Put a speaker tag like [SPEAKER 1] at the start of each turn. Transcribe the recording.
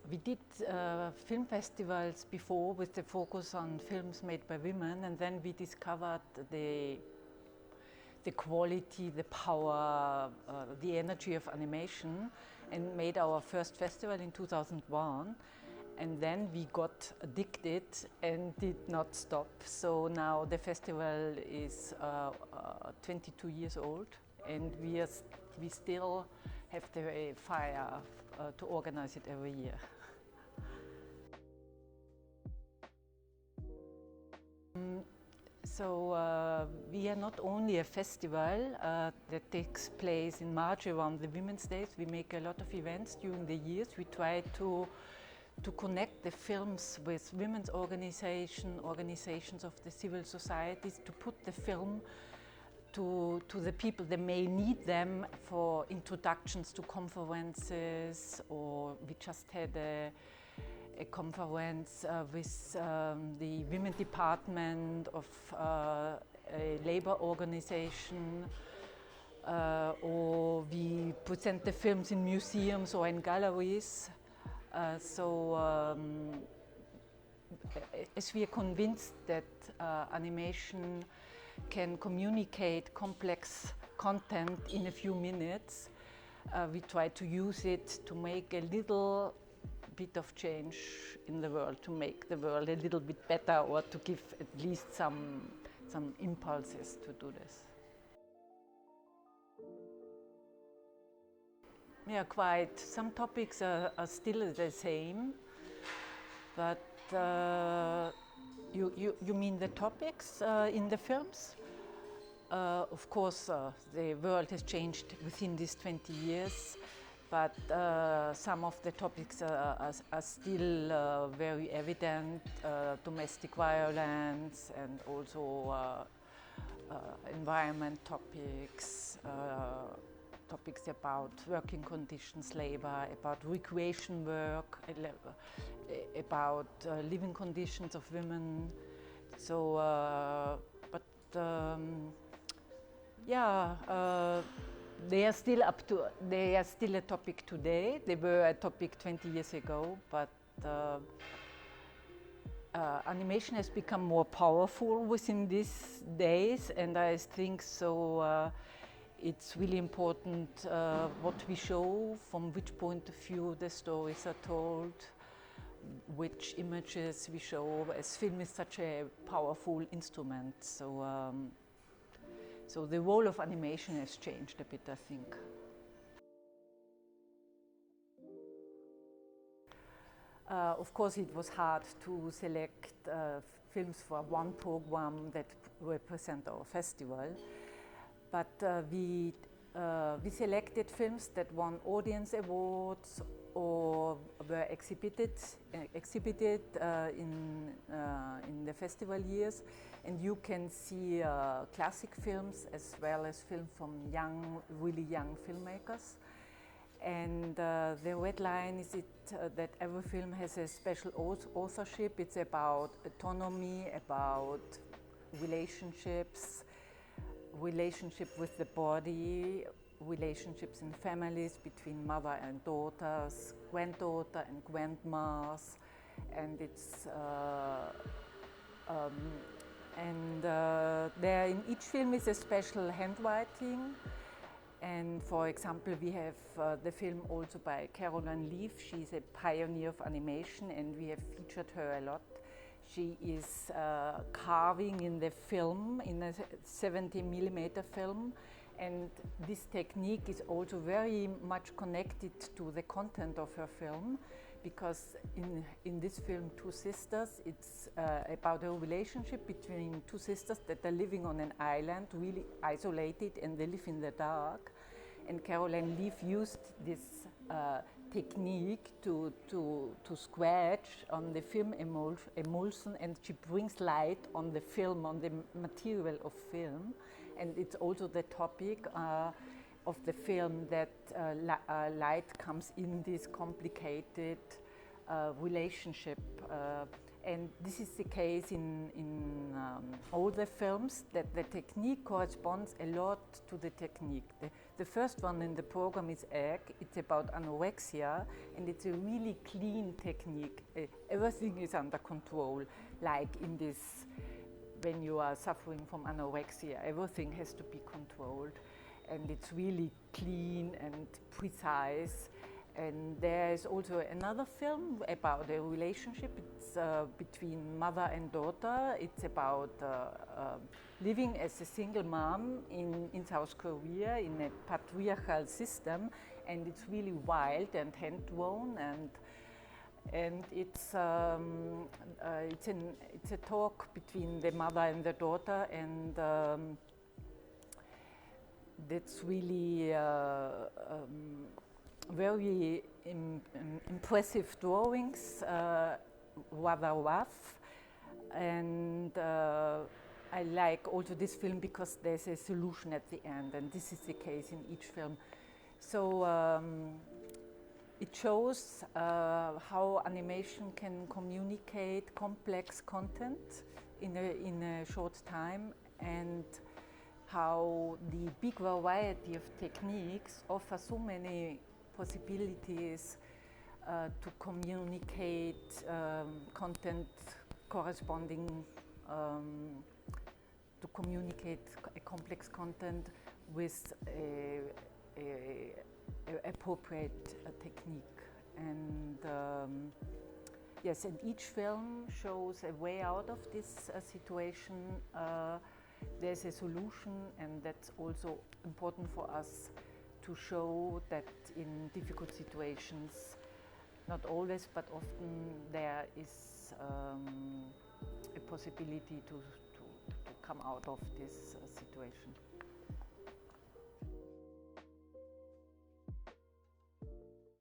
[SPEAKER 1] We did film festivals before with the focus on films made by women, and then we discovered the quality, the power, the energy of animation, and made our first festival in 2001. And then we got addicted and did not stop. So now the festival is 22 years old, and we still have the fire to organize it every year. So we are not only a festival that takes place in March around the Women's Days. We make a lot of events during the years. We try to connect the films with women's organizations of the civil societies, to put the film to the people that may need them for introductions to conferences, or we just had a conference with the women department of a labor organization, or we present the films in museums or in galleries. As we are convinced that animation can communicate complex content in a few minutes, we try to use it to make a little bit of change in the world, to make the world a little bit better, or to give at least some impulses to do this. Yeah, quite. Some topics are still the same, but you mean the topics in the films? Of course, the world has changed within these 20 years, but some of the topics are still very evident. Domestic violence, and also environment topics, topics about working conditions, labor, about recreation work, about living conditions of women. So, they are still a topic today. They were a topic 20 years ago, but animation has become more powerful within these days, and I think so. It's really important what we show, from which point of view the stories are told, which images we show, as film is such a powerful instrument. So the role of animation has changed a bit, I think. Of course, it was hard to select films for one program that represent our festival. But we selected films that won audience awards or were exhibited in the festival years, and you can see classic films as well as film from really young filmmakers. And the red line is that every film has a special authorship. It's about autonomy, about relationships, relationship with the body, relationships in families between mother and daughters, granddaughter and grandmas, and it's there in each film is a special handwriting. And for example, we have the film also by Caroline Leaf. She's a pioneer of animation, and we have featured her a lot. She is carving in the film, in a 70mm film, and this technique is also very much connected to the content of her film, because in this film, Two Sisters, it's about a relationship between two sisters that are living on an island, really isolated, and they live in the dark. And Caroline Leaf used this technique to scratch on the film emulsion, and she brings light on the film, on the material of film. And it's also the topic of the film that light comes in this complicated relationship And this is the case in all the films, that the technique corresponds a lot to the technique. The first one in the program is Egg. It's about anorexia, and it's a really clean technique. Everything is under control, like in this, when you are suffering from anorexia, everything has to be controlled, and it's really clean and precise. And there is also another film about a relationship. It's between mother and daughter. It's about living as a single mom in South Korea in a patriarchal system, and it's really wild and hand-drawn, and it's a talk between the mother and the daughter, and that's really very impressive drawings, rather rough, and I like also this film because there's a solution at the end, and this is the case in each film. So it shows how animation can communicate complex content in a short time, and how the big variety of techniques offer so many possibilities to communicate content corresponding to communicate a complex content with a appropriate technique. And yes, and each film shows a way out of this situation. There's a solution, and that's also important for us to show that in difficult situations, not always, but often there is a possibility to come out of this situation.